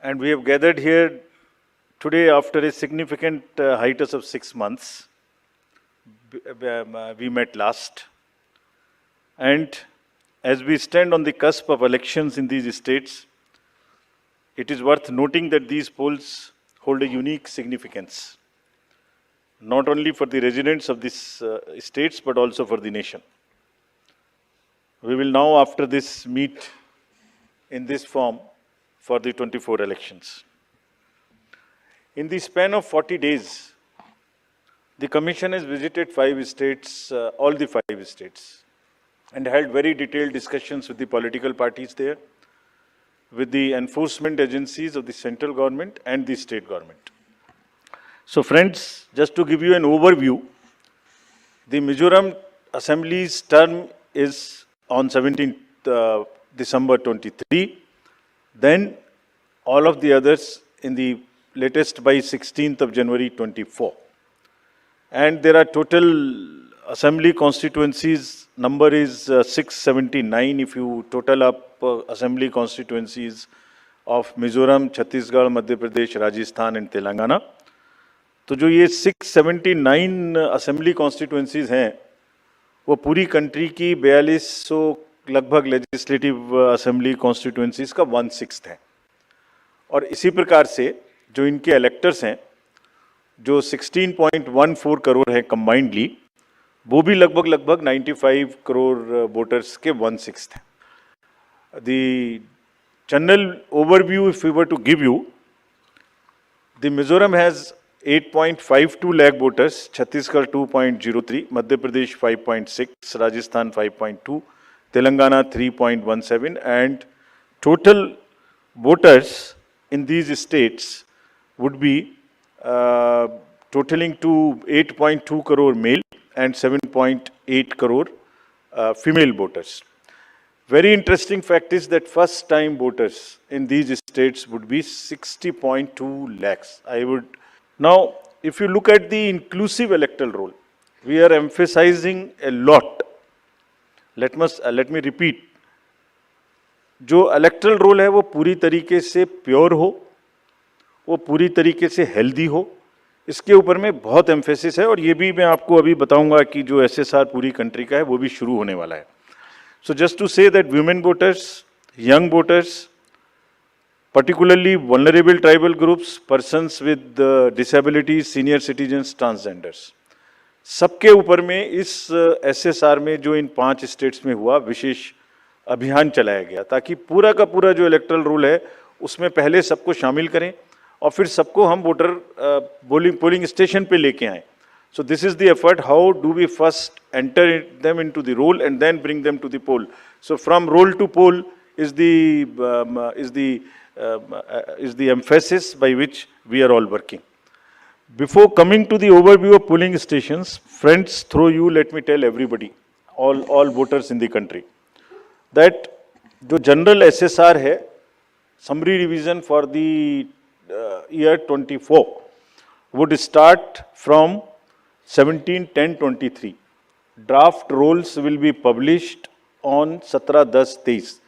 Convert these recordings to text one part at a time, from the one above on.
And we have gathered here today after a significant hiatus of 6 months. We met last. And as we stand on the cusp of elections in these states, it is worth noting that these polls hold a unique significance, not only for the residents of these states, but also for the nation. We will now, after this, meet in this form for the 24 elections. In the span of 40 days, the Commission has visited 5 states, all the 5 states, and held very detailed discussions with the political parties there, with the enforcement agencies of the central government and the state government. So friends, just to give you an overview, the Mizoram Assembly's term is on 17th December 23, then all of the others in the latest by 16th of January 24. And there are total assembly constituencies, number is 679 if you total up assembly constituencies of Mizoram, Chhattisgarh, Madhya Pradesh, Rajasthan and Telangana. तो जो ये 679 assembly constituencies हैं वो पूरी country की 4200 लगभग legislative assembly constituencies का 1/6 है. और इसी प्रकार से जो इनके इलेक्टर्स हैं जो 16.14 करोड़ हैं कंबाइंडली, वो भी लगभग 95 करोड़ वोटर्स के 1/6 हैं. The general overview if we were to give you, the Mizoram has 8.52 lakh voters, Chhattisgarh 2.03, Madhya Pradesh 5.6, Rajasthan 5.2, Telangana 3.17, and total voters in these states would be totaling to 8.2 crore male and 7.8 crore female voters. Very interesting fact is that first time voters in these states would be 60.2 lakhs. Now, if you look at the inclusive electoral roll, we are emphasizing a lot. Let me repeat. जो electoral roll है वो पूरी तरीके से pure हो, वो पूरी तरीके से healthy हो, इसके ऊपर में बहुत emphasis है. और ये भी मैं आपको अभी बताऊंगा कि जो SSR पूरी country का है वो भी शुरू होने वाला है. So just to say that women voters, young voters, particularly vulnerable tribal groups, persons with disabilities, senior citizens, transgenders, सबके ऊपर में इस SSR में जो इन 5 स्टेट्स में हुआ विशेष अभियान चलाया गया ताकि पूरा का पूरा जो इलेक्टरल रूल है उसमें पहले सबको शामिल करें और फिर सबको हम वोटर पोलिंग स्टेशन पे लेके आएं. So this is the effort. How do we first enter them into the roll and then bring them to the poll? So from roll to poll is the emphasis by which we are all working. Before coming to the overview of polling stations, friends, through you, let me tell everybody, all voters in the country, that the general SSR है, summary revision for the year 24 would start from 17/10/23. Draft rolls will be published on 17/10/23.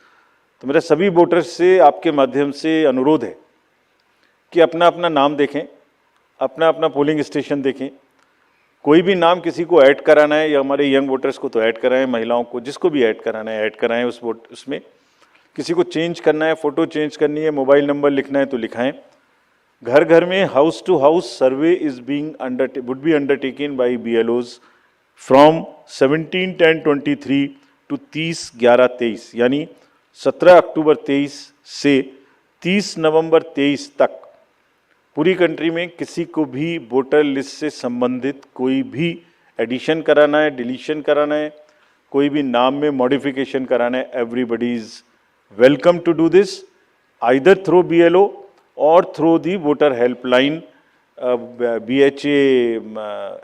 तो मेरे सभी voters से आपके माध्यम से अनुरोध है कि अपना अपना नाम देखें, अपना अपना पोलिंग स्टेशन देखें. कोई भी नाम किसी को ऐड कराना है या हमारे यंग वोटर्स को तो ऐड कराएं, महिलाओं को जिसको भी ऐड कराना है ऐड कराएं उसमें. किसी को चेंज करना है, फोटो चेंज करनी है, मोबाइल नंबर लिखना है तो लिखाएं. घर घर में house to house survey would be undertaken by BLOs from 17/10/23 to 30/11/23, यानी 17 अक्टूबर 23 से 30 नवंबर 23 तक पूरी कंट्री में किसी को भी वोटर लिस्ट से संबंधित कोई भी एडिशन कराना है, डिलीशन कराना है, कोई भी नाम में मॉडिफिकेशन कराना है, everybody is welcome to do this either through BLO or through the voter helpline BHA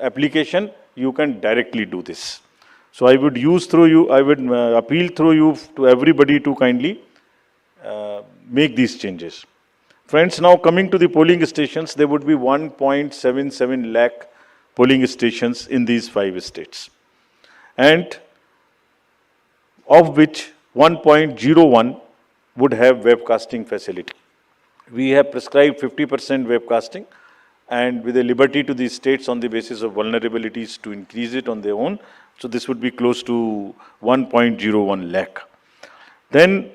application. You can directly do this. So I would appeal through you to everybody to kindly make these changes. Friends, now coming to the polling stations, there would be 1.77 lakh polling stations in these 5 states, and of which 1.01 would have webcasting facility. We have prescribed 50% webcasting and with a liberty to the states on the basis of vulnerabilities to increase it on their own. So this would be close to 1.01 lakh. Then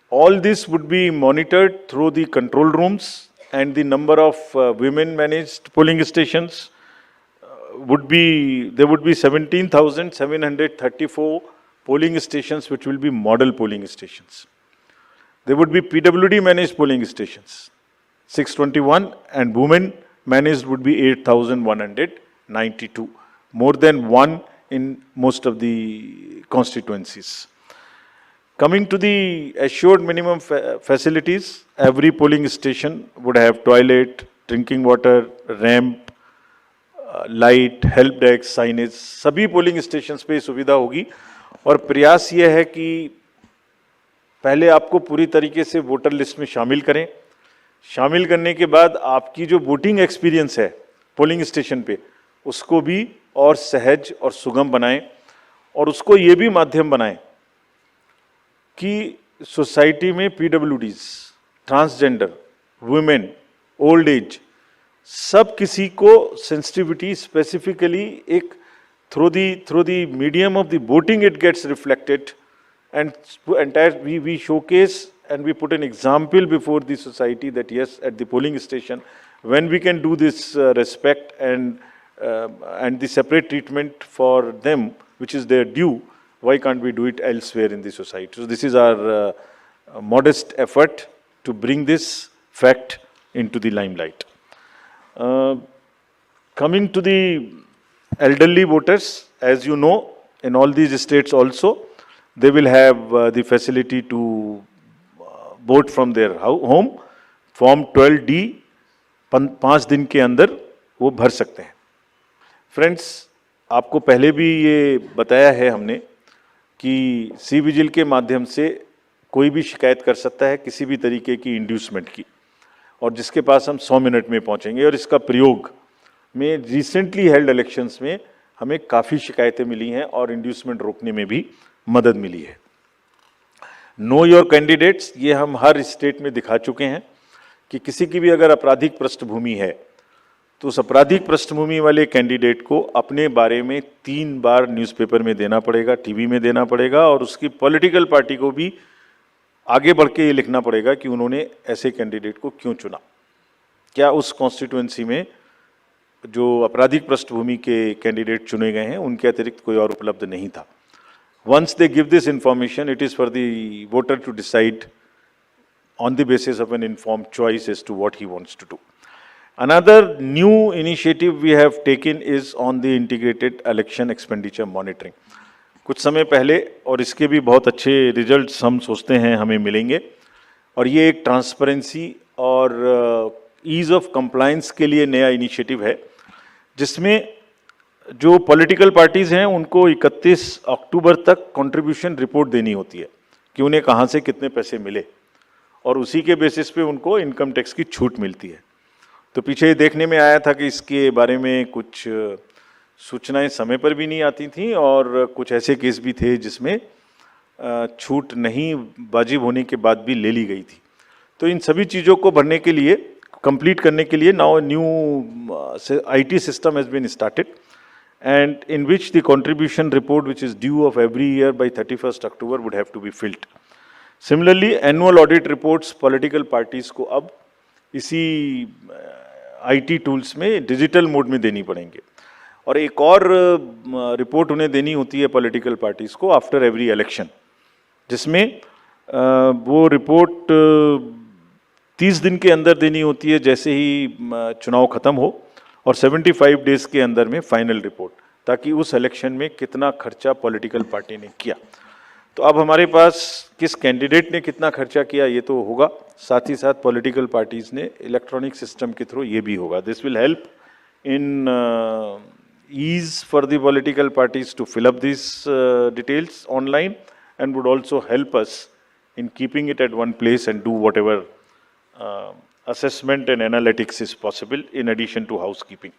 all this would be monitored through the control rooms, and the number of women managed polling stations there would be 17,734 polling stations which will be model polling stations. There would be PWD managed polling stations, 621, and women managed would be 8,192, more than one in most of the constituencies. Coming to the assured minimum facilities, every polling station would have toilet, drinking water, ramp, light, help desk, signage, सभी polling stations पे सुविधा होगी। और प्रयास ये है कि पहले आपको पूरी तरीके से वोटर लिस्ट में शामिल करें। शामिल करने के बाद आपकी जो वोटिंग एक्सपीरियंस है पोलिंग स्टेशन पे, उसको भी और सहज और सुगम बनाएं, और उसको ये भी माध्यम बनाएं कि सोसाइटी में PwDs, transgender, women, old age, सब किसी को सेंसिटिविटी स्पेसिफिकली एक through the medium of the voting it gets reflected, and entire we showcase and we put an example before the society that yes, at the polling station when we can do this respect and the separate treatment for them which is their due, why can't we do it elsewhere in the society? So this is our modest effort to bring this fact into the limelight. Coming to the elderly voters, as you know, in all these states also they will have the facility to vote from their home. Form 12D 5 दिन के अंदर वो भर सकते हैं। Friends, आपको पहले भी ये बताया है हमने कि सी विजिल के माध्यम से कोई भी शिकायत कर सकता है किसी भी तरीके की इंड्यूसमेंट की, और जिसके पास हम 100 मिनट में पहुंचेंगे। और इसका प्रयोग में रिसेंटली हेल्ड इलेक्शंस में हमें काफ़ी शिकायतें मिली हैं और इंड्यूसमेंट रोकने में भी मदद मिली है। नो योर कैंडिडेट्स, ये हम हर स्टेट में दिखा चुके हैं कि किसी की भी अगर आपराधिक पृष्ठभूमि है तो उस आपराधिक पृष्ठभूमि वाले कैंडिडेट को अपने बारे में 3 बार न्यूज़पेपर में देना पड़ेगा, टीवी में देना पड़ेगा, और उसकी पॉलिटिकल पार्टी को भी आगे बढ़ के ये लिखना पड़ेगा कि उन्होंने ऐसे कैंडिडेट को क्यों चुना, क्या उस कॉन्स्टिट्यूएंसी में जो आपराधिक पृष्ठभूमि के कैंडिडेट चुने गए हैं उनके अतिरिक्त कोई और उपलब्ध नहीं था। Once they give this information, it is for the voter to decide on the basis of an informed choice as to what he wants to do. Another new initiative we have taken is on the integrated election expenditure monitoring. कुछ समय पहले, और इसके भी बहुत अच्छे results हम सोचते हैं हमें मिलेंगे, और ये एक ट्रांसपेरेंसी और ईज ऑफ कंप्लायंस के लिए नया इनिशिएटिव है, जिसमें जो पॉलिटिकल पार्टीज़ हैं उनको 31 अक्टूबर तक कंट्रीब्यूशन रिपोर्ट देनी होती है कि उन्हें कहाँ से कितने पैसे मिले, और उसी के बेसिस पे उनको इनकम टैक्स की छूट मिलती है। तो पीछे ये देखने में आया था कि इसके बारे में कुछ सूचनाएं समय पर भी नहीं आती थीं, और कुछ ऐसे केस भी थे जिसमें छूट नहीं वाजिब होने के बाद भी ले ली गई थी। तो इन सभी चीज़ों को भरने के लिए, कंप्लीट करने के लिए now new IT system has been started, and in which the contribution report which is due of every year by 31st October would have to be filled. Similarly, annual audit reports political parties को अब इसी IT tools में digital mode में देनी पड़ेंगे, और एक और रिपोर्ट उन्हें देनी होती है पॉलिटिकल पार्टीज को आफ्टर एवरी इलेक्शन, जिसमें वो रिपोर्ट 30 दिन के अंदर देनी होती है जैसे ही चुनाव खत्म हो, और 75 डेज के अंदर में फाइनल रिपोर्ट, ताकि उस इलेक्शन में कितना खर्चा पॉलिटिकल पार्टी ने किया। तो अब हमारे पास किस कैंडिडेट ने कितना खर्चा किया ये तो होगा, साथ ही साथ पॉलिटिकल पार्टीज ने इलेक्ट्रॉनिक सिस्टम के थ्रू ये भी होगा। This will help in ease for the political parties to fill up this details online, and would also help us in keeping it at one place and do whatever assessment and analytics is possible in addition to housekeeping.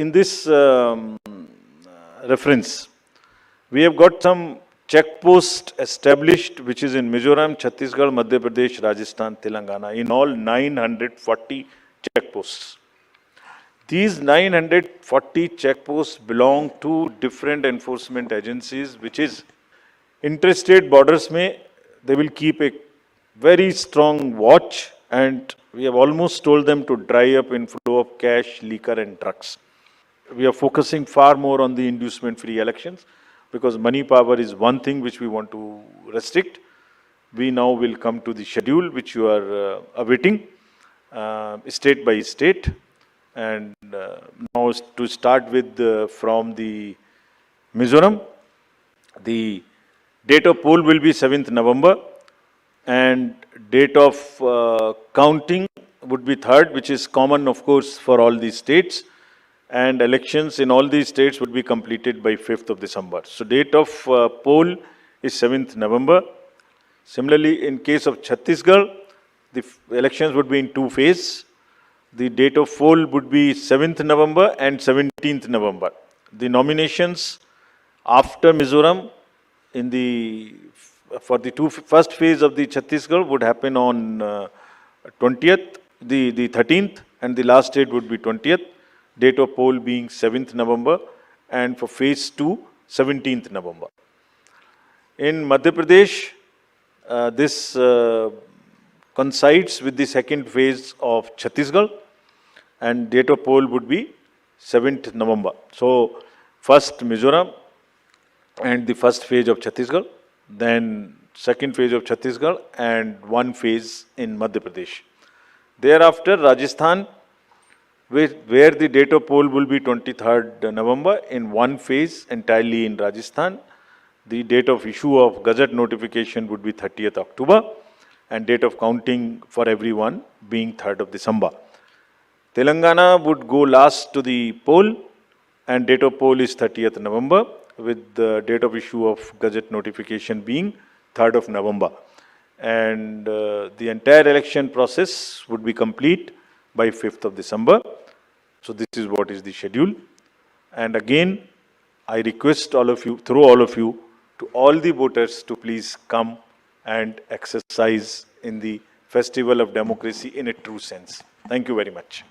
In this reference, we have got some check post established, which is in Mizoram, Chhattisgarh, Madhya Pradesh, Rajasthan, Telangana, in all 940 checkposts. These 940 checkposts belong to different enforcement agencies, which is interstate borders may, they will keep a very strong watch, and we have almost told them to dry up inflow of cash, liquor and drugs. We are focusing far more on the inducement-free elections because money power is one thing which we want to restrict. We now will come to the schedule which you are awaiting, state by state. And now to start with from the Mizoram, the date of poll will be 7th November and date of counting would be 3rd, which is common of course for all these states, and elections in all these states would be completed by 5th of December. So date of poll is 7th November. Similarly, in case of Chhattisgarh, the elections would be in 2 phases. The date of poll would be 7th November and 17th November. The nominations after Mizoram in the for the first phase of the Chhattisgarh would happen on 20th, the 13th, and the last date would be 20th. Date of poll being 7th November, and for phase 2, 17th November. In Madhya Pradesh, this coincides with the second phase of Chhattisgarh, and date of poll would be 7th November. So, first Mizoram and the first phase of Chhattisgarh, then second phase of Chhattisgarh and one phase in Madhya Pradesh. Thereafter, Rajasthan, where the date of poll will be 23rd November in one phase entirely in Rajasthan. The date of issue of Gazette notification would be 30th October and date of counting for everyone being 3rd of December. Telangana would go last to the poll and date of poll is 30th November with the date of issue of Gazette notification being 3rd of November. And the entire election process would be complete by 5th of December. So this is what is the schedule. And again, I request all of you, through all of you, to all the voters to please come and exercise in the festival of democracy in a true sense. Thank you very much.